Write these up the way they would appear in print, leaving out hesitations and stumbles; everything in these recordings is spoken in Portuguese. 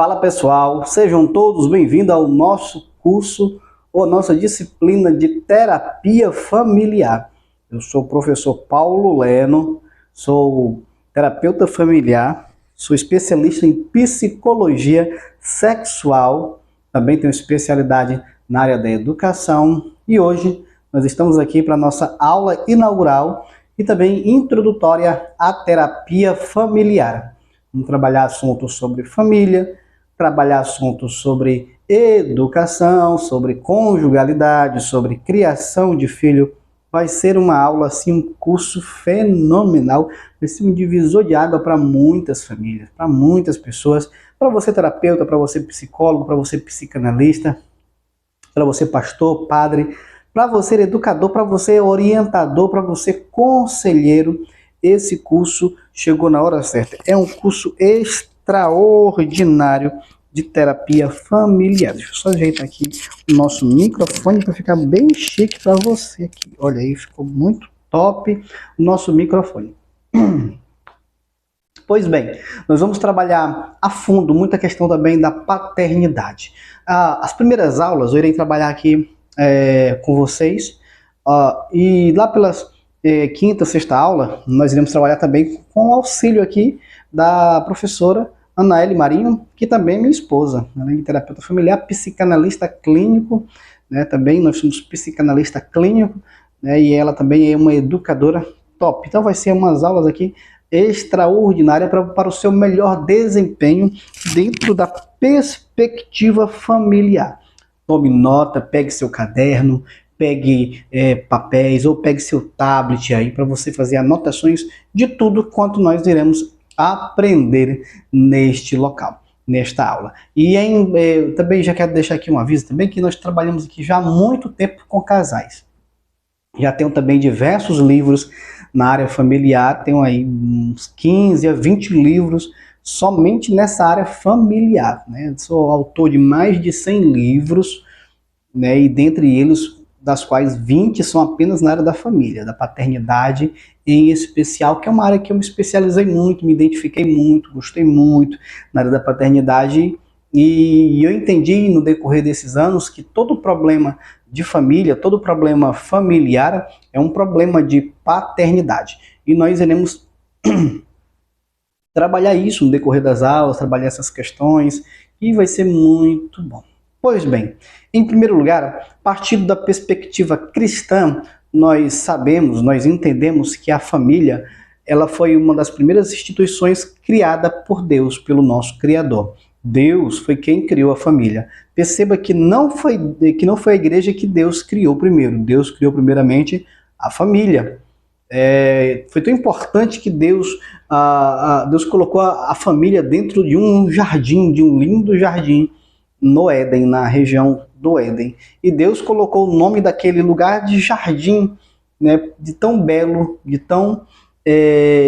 Fala pessoal, sejam todos bem-vindos ao nosso curso ou nossa disciplina de terapia familiar. Eu sou o professor Paulo Leno, sou terapeuta familiar, sou especialista em psicologia sexual, também tenho especialidade na área da educação e hoje nós estamos aqui para a nossa aula inaugural e também introdutória à terapia familiar. Vamos trabalhar assuntos sobre família, trabalhar assuntos sobre educação, sobre conjugalidade, sobre criação de filho. Vai ser uma aula, assim, um curso fenomenal, vai ser um divisor de água para muitas famílias, para muitas pessoas, para você terapeuta, para você psicólogo, para você psicanalista, para você pastor, padre, para você educador, para você orientador, para você conselheiro. Esse curso chegou na hora certa. É um curso extraordinário de terapia familiar. Deixa eu só ajeitar aqui o nosso microfone para ficar bem chique para você aqui. Olha aí, ficou muito top o nosso microfone. Pois bem, nós vamos trabalhar a fundo muita questão também da paternidade. As primeiras aulas eu irei trabalhar aqui com vocês e lá pelas quinta, sexta aula, nós iremos trabalhar também com o auxílio aqui da professora Anaele Marinho, que também é minha esposa, além de terapeuta familiar, psicanalista clínico, né, também nós somos psicanalista clínico, né, e ela também é uma educadora top. Então vai ser umas aulas aqui extraordinárias para o seu melhor desempenho dentro da perspectiva familiar. Tome nota, pegue seu caderno, pegue papéis ou pegue seu tablet aí para você fazer anotações de tudo quanto nós iremos aprender neste local, nesta aula. E também já quero deixar aqui um aviso também que nós trabalhamos aqui já há muito tempo com casais. Já tenho também diversos livros na área familiar, tenho aí uns 15 a 20 livros somente nessa área familiar, né? Sou autor de mais de 100 livros, né? E dentre eles das quais 20 são apenas na área da família, da paternidade em especial, que é uma área que eu me especializei muito, me identifiquei muito, gostei muito na área da paternidade, e eu entendi no decorrer desses anos que todo problema de família, todo problema familiar é um problema de paternidade, e nós iremos trabalhar isso no decorrer das aulas, trabalhar essas questões, e vai ser muito bom. Pois bem, em primeiro lugar, partindo da perspectiva cristã, nós sabemos, nós entendemos que a família, ela foi uma das primeiras instituições criada por Deus, pelo nosso Criador. Deus foi quem criou a família. Perceba que não foi a igreja que Deus criou primeiro. Deus criou primeiramente a família. Foi tão importante que Deus colocou a família dentro de um jardim, de um lindo jardim, no Éden, na região do Éden. E Deus colocou o nome daquele lugar de jardim, né, de tão belo, de tão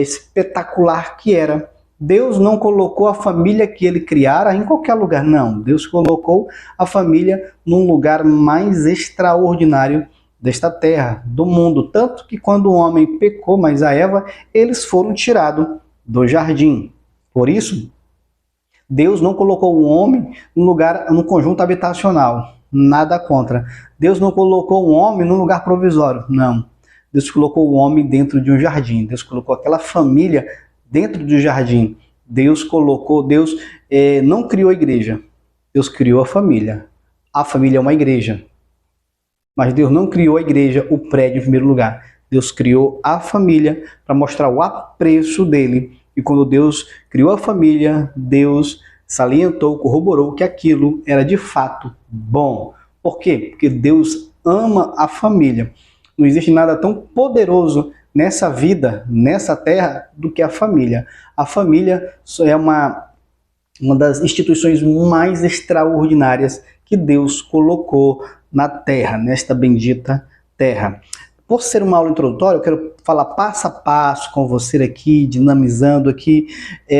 espetacular que era. Deus não colocou a família que ele criara em qualquer lugar, não. Deus colocou a família num lugar mais extraordinário desta terra, do mundo. Tanto que quando o homem pecou, mas a Eva, eles foram tirados do jardim. Por isso, Deus não colocou o homem num conjunto habitacional, nada contra. Deus não colocou o homem num lugar provisório, não. Deus colocou o homem dentro de um jardim. Deus colocou aquela família dentro do jardim. Deus não criou a igreja. Deus criou a família. A família é uma igreja. Mas Deus não criou a igreja, o prédio em primeiro lugar. Deus criou a família para mostrar o apreço dele. E quando Deus criou a família, Deus salientou, corroborou que aquilo era de fato bom. Por quê? Porque Deus ama a família. Não existe nada tão poderoso nessa vida, nessa terra, do que a família. A família é uma das instituições mais extraordinárias que Deus colocou na terra, nesta bendita terra. Por ser uma aula introdutória, eu quero falar passo a passo com você aqui, dinamizando aqui,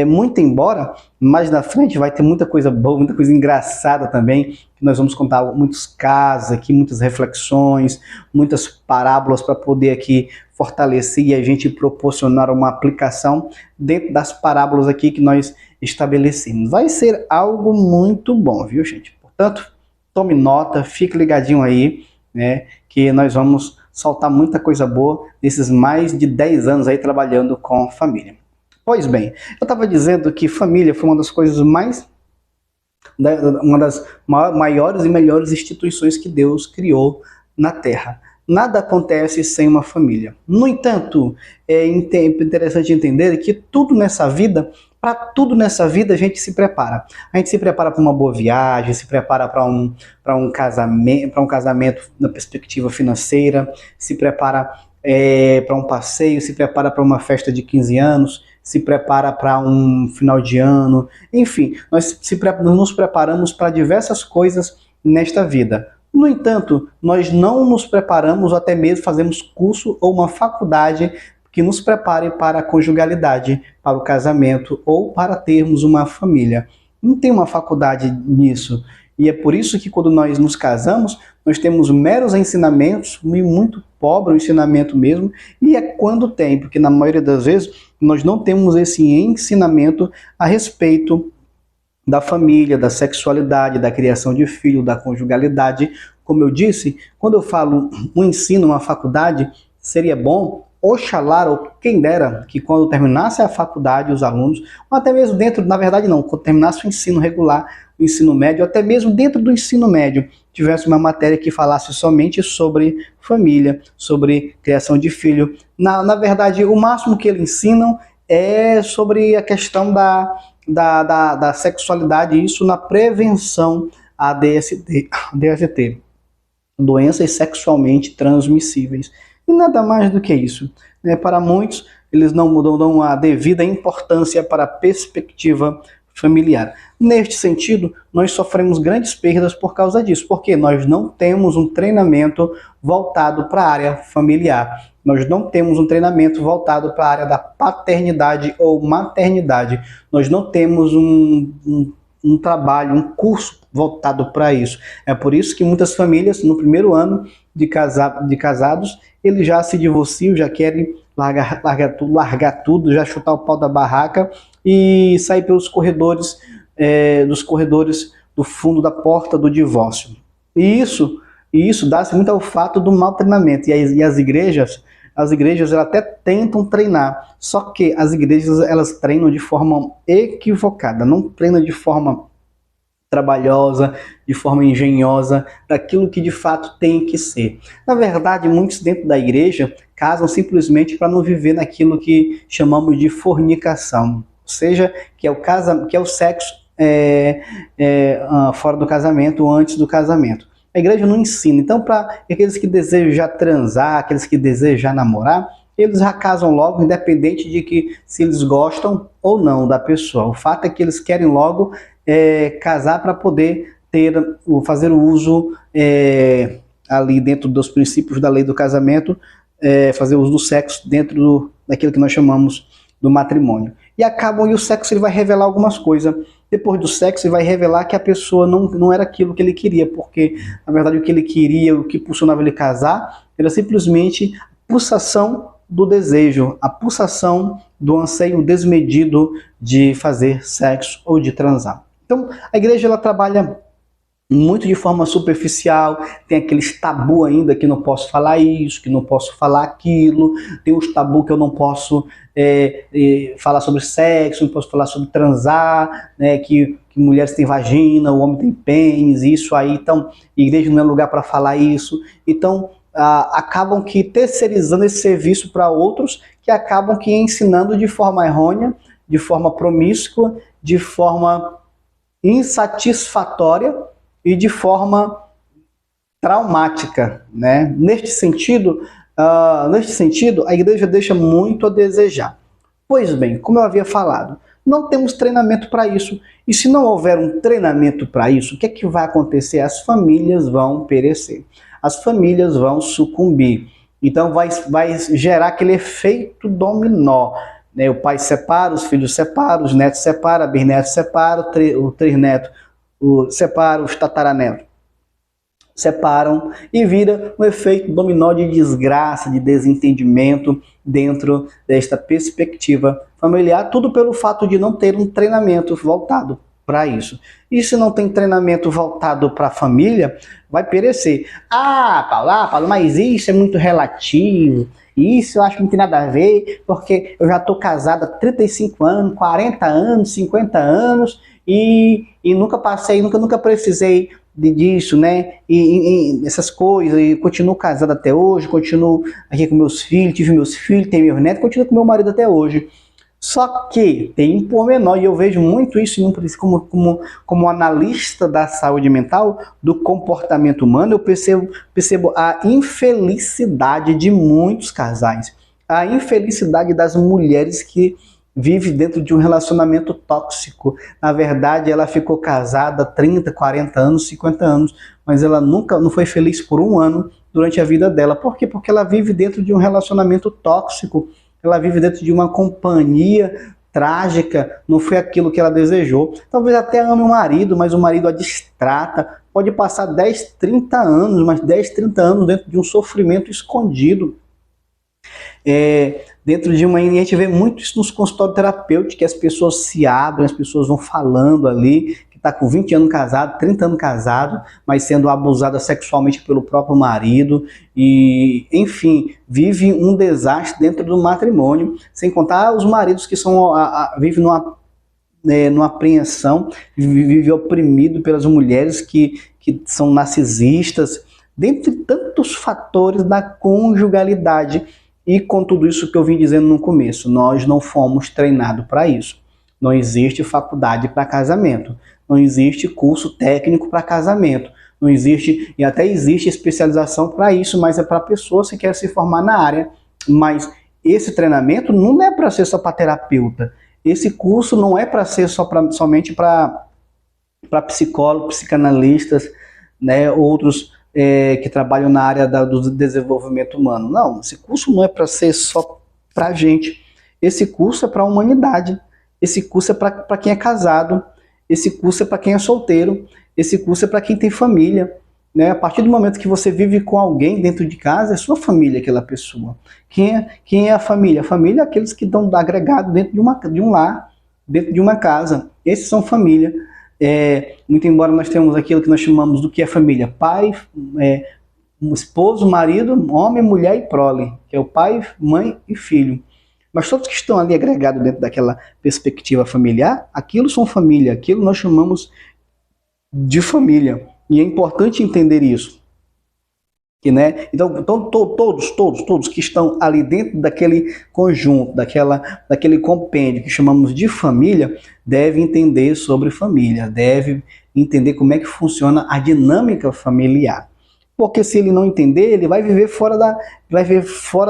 muito embora mais na frente vai ter muita coisa boa, muita coisa engraçada também, que nós vamos contar muitos casos aqui, muitas reflexões, muitas parábolas para poder aqui fortalecer e a gente proporcionar uma aplicação dentro das parábolas aqui que nós estabelecemos. Vai ser algo muito bom, viu, gente? Portanto, tome nota, fique ligadinho aí, né, que nós vamos soltar muita coisa boa nesses mais de 10 anos aí trabalhando com família. Pois bem, eu estava dizendo que família foi uma das coisas uma das maiores e melhores instituições que Deus criou na Terra. Nada acontece sem uma família. No entanto, é interessante entender que tudo nessa vida, para tudo nessa vida a gente se prepara. A gente se prepara para uma boa viagem, se prepara para um casamento na perspectiva financeira, se prepara para um passeio, se prepara para uma festa de 15 anos, se prepara para um final de ano, enfim, nós nos preparamos para diversas coisas nesta vida. No entanto, nós não nos preparamos, ou até mesmo fazemos curso ou uma faculdade que nos prepare para a conjugalidade, para o casamento ou para termos uma família. Não tem uma faculdade nisso. E é por isso que quando nós nos casamos, nós temos meros ensinamentos, muito pobre o ensinamento mesmo, e é quando tem, porque na maioria das vezes nós não temos esse ensinamento a respeito da família, da sexualidade, da criação de filho, da conjugalidade. Como eu disse, quando eu falo um ensino, uma faculdade, seria bom, oxalá, ou quem dera, que quando terminasse a faculdade, os alunos, ou até mesmo dentro, na verdade não, quando terminasse o ensino regular, o ensino médio, ou até mesmo dentro do ensino médio, tivesse uma matéria que falasse somente sobre família, sobre criação de filho. Na verdade, o máximo que eles ensinam é sobre a questão da sexualidade, isso na prevenção à DST, doenças sexualmente transmissíveis. E nada mais do que isso. Para muitos, eles não dão a devida importância para a perspectiva familiar. Neste sentido, nós sofremos grandes perdas por causa disso, porque nós não temos um treinamento voltado para a área familiar. Nós não temos um treinamento voltado para a área da paternidade ou maternidade. Nós não temos um trabalho, um curso voltado para isso. É por isso que muitas famílias, no primeiro ano de casados, eles já se divorciam, já querem largar tudo, já chutar o pau da barraca e sair pelos corredores, dos corredores do fundo da porta do divórcio. E isso dá-se muito ao fato do mau treinamento. E as igrejas elas até tentam treinar, só que as igrejas elas treinam de forma equivocada, não treinam de forma trabalhosa, de forma engenhosa, daquilo que de fato tem que ser. Na verdade, muitos dentro da igreja casam simplesmente para não viver naquilo que chamamos de fornicação, ou seja, que é o sexo fora do casamento ou antes do casamento. A igreja não ensina. Então, para aqueles que desejam já transar, aqueles que desejam já namorar, eles já casam logo, independente de que se eles gostam ou não da pessoa. O fato é que eles querem logo casar para poder fazer o uso ali dentro dos princípios da lei do casamento, fazer uso do sexo dentro daquilo que nós chamamos do matrimônio. E o sexo ele vai revelar algumas coisas. Depois do sexo, ele vai revelar que a pessoa não era aquilo que ele queria, porque, na verdade, o que ele queria, o que impulsionava ele casar, era simplesmente a pulsação do desejo, a pulsação do anseio desmedido de fazer sexo ou de transar. Então, a igreja ela trabalha muito de forma superficial, tem aqueles tabu ainda que não posso falar isso, que não posso falar aquilo, tem os tabu que eu não posso falar sobre sexo, não posso falar sobre transar, né, que mulheres têm vagina, o homem tem pênis, isso aí, então a igreja não é lugar para falar isso, então acabam que terceirizando esse serviço para outros que acabam que ensinando de forma errônea, de forma promíscua, de forma insatisfatória e de forma traumática, né? Neste sentido, a igreja deixa muito a desejar. Pois bem, como eu havia falado, não temos treinamento para isso. E se não houver um treinamento para isso, o que é que vai acontecer? As famílias vão perecer. As famílias vão sucumbir. Então vai gerar aquele efeito dominó. Né? O pai separa, os filhos separam, os netos separam, bisnetos separam, o trisneto separa, os tataranetos. separam e vira um efeito dominó de desgraça, de desentendimento dentro desta perspectiva familiar, tudo pelo fato de não ter um treinamento voltado para isso. E se não tem treinamento voltado para a família, vai perecer. Paulo, mas isso é muito relativo. Isso eu acho que não tem nada a ver, porque eu já estou casada há 35 anos, 40 anos, 50 anos e nunca passei, nunca precisei disso, né? E essas coisas, e continuo casado até hoje, continuo aqui com meus filhos, tive meus filhos, tenho meus netos, continuo com meu marido até hoje. Só que tem um pormenor, e eu vejo muito isso como analista da saúde mental, do comportamento humano, eu percebo a infelicidade de muitos casais, a infelicidade das mulheres que vivem dentro de um relacionamento tóxico. Na verdade, ela ficou casada 30, 40 anos, 50 anos, mas ela nunca não foi feliz por um ano durante a vida dela. Por quê? Porque ela vive dentro de um relacionamento tóxico. Ela vive dentro de uma companhia trágica, não foi aquilo que ela desejou. Talvez até ame o marido, mas o marido a distrata. Pode passar 10, 30 anos, mas 10, 30 anos dentro de um sofrimento escondido. Dentro de uma... E a gente vê muito isso nos consultórios terapêuticos, que as pessoas se abrem, as pessoas vão falando ali, que está com 20 anos casado, 30 anos casado, mas sendo abusada sexualmente pelo próprio marido, e, enfim, vive um desastre dentro do matrimônio, sem contar os maridos que vivem numa apreensão, vive oprimido pelas mulheres que são narcisistas, dentre tantos fatores da conjugalidade. E com tudo isso que eu vim dizendo no começo, nós não fomos treinados para isso. Não existe faculdade para casamento, não existe curso técnico para casamento, não existe, e até existe especialização para isso, mas é para a pessoa que quer se formar na área. Mas esse treinamento não é para ser só para terapeuta, esse curso não é para ser somente para psicólogos, psicanalistas, né, outros que trabalham na área do desenvolvimento humano. Não, esse curso não é para ser só para a gente. Esse curso é para a humanidade. Esse curso é para quem é casado. Esse curso é para quem é solteiro. Esse curso é para quem tem família. Né? A partir do momento que você vive com alguém dentro de casa, é sua família aquela pessoa. Quem é a família? A família é aqueles que estão agregados dentro de um lar, dentro de uma casa. Esses são família. Muito embora nós tenhamos aquilo que nós chamamos do que é família: pai, esposo, marido, homem, mulher e prole, que é o pai, mãe e filho. Mas todos que estão ali agregados dentro daquela perspectiva familiar, aquilo são família, aquilo nós chamamos de família. E é importante entender isso. Então todos que estão ali dentro daquele conjunto, daquele compêndio que chamamos de família, devem entender sobre família, devem entender como é que funciona a dinâmica familiar. Porque se ele não entender, ele vai viver fora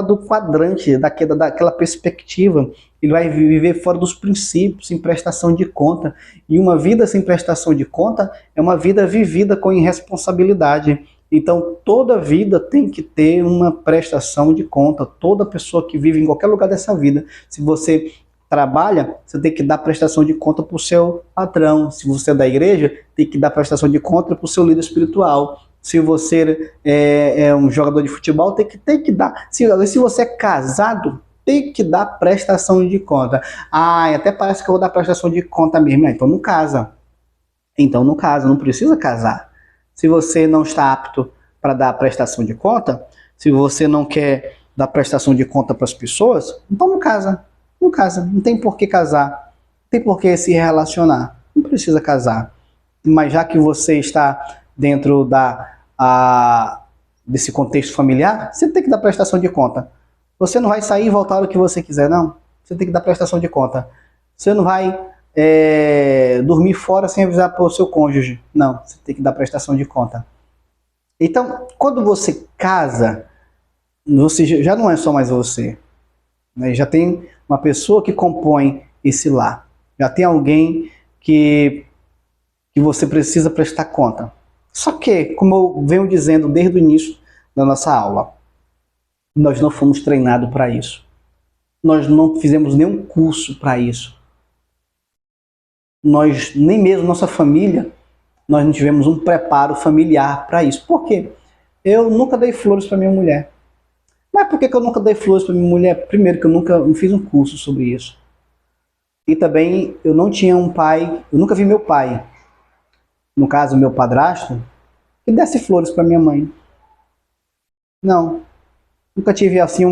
do quadrante, daquela perspectiva, ele vai viver fora dos princípios, sem prestação de conta. E uma vida sem prestação de conta é uma vida vivida com irresponsabilidade. Então, toda vida tem que ter uma prestação de conta. Toda pessoa que vive em qualquer lugar dessa vida, se você trabalha, você tem que dar prestação de conta para o seu patrão. Se você é da igreja, tem que dar prestação de conta para o seu líder espiritual. Se você é um jogador de futebol, tem que dar. Se você é casado, tem que dar prestação de conta. Até parece que eu vou dar prestação de conta mesmo. Então não casa. Então não casa, não precisa casar. Se você não está apto para dar prestação de conta, se você não quer dar prestação de conta para as pessoas, então não casa. Não casa, não tem por que casar, não tem por que se relacionar, não precisa casar. Mas já que você está dentro desse contexto familiar, você tem que dar prestação de conta. Você não vai sair e voltar a hora que você quiser, não. Você tem que dar prestação de conta. Você não vai dormir fora sem avisar para o seu cônjuge. Não, você tem que dar prestação de conta. Então, quando você casa, você já não é só mais você. Né? Já tem uma pessoa que compõe esse lar. Já tem alguém que você precisa prestar conta. Só que, como eu venho dizendo desde o início da nossa aula, nós não fomos treinados para isso. Nós não fizemos nenhum curso para isso. Nem mesmo nossa família nós não tivemos um preparo familiar para isso. Por quê? Eu nunca dei flores para minha mulher. Mas por que eu nunca dei flores para minha mulher? Primeiro, que eu nunca fiz um curso sobre isso. E também eu não tinha um pai, eu nunca vi meu pai, no caso meu padrasto, que desse flores para minha mãe. Não. Nunca tive assim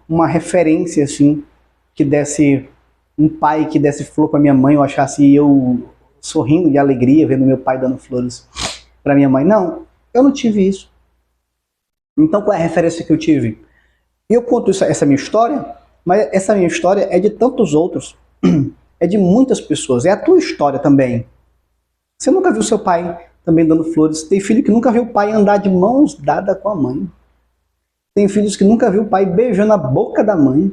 uma referência assim que desse um pai que desse flor para minha mãe, eu achasse eu sorrindo de alegria vendo meu pai dando flores para minha mãe. Não, eu não tive isso. Então qual é a referência que eu tive? Eu conto essa minha história, mas essa minha história é de tantos outros, é de muitas pessoas, é a tua história também. Você nunca viu seu pai também dando flores, tem filho que nunca viu o pai andar de mãos dadas com a mãe. Tem filhos que nunca viu o pai beijando a boca da mãe.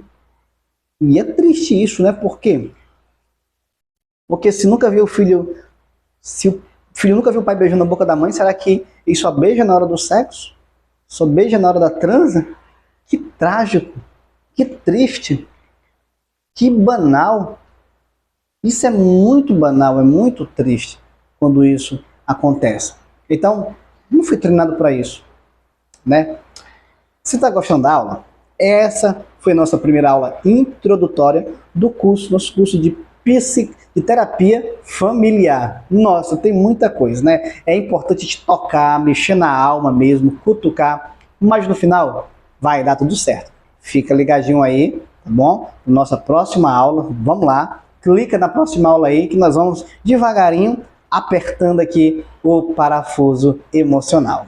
E é triste isso, né? Por quê? Porque se nunca viu o filho, se o filho nunca viu o pai beijando a boca da mãe, será que ele só beija na hora do sexo? Só beija na hora da transa? Que trágico, que triste, que banal. Isso é muito banal, é muito triste quando isso acontece. Então, não fui treinado para isso, né? Se está gostando da aula, essa foi a nossa primeira aula introdutória do curso, nosso curso de terapia familiar. Nossa, tem muita coisa, né? É importante te tocar, mexer na alma mesmo, cutucar, mas no final vai dar tudo certo. Fica ligadinho aí, tá bom? Nossa próxima aula, vamos lá, clica na próxima aula aí que nós vamos devagarinho apertando aqui o parafuso emocional.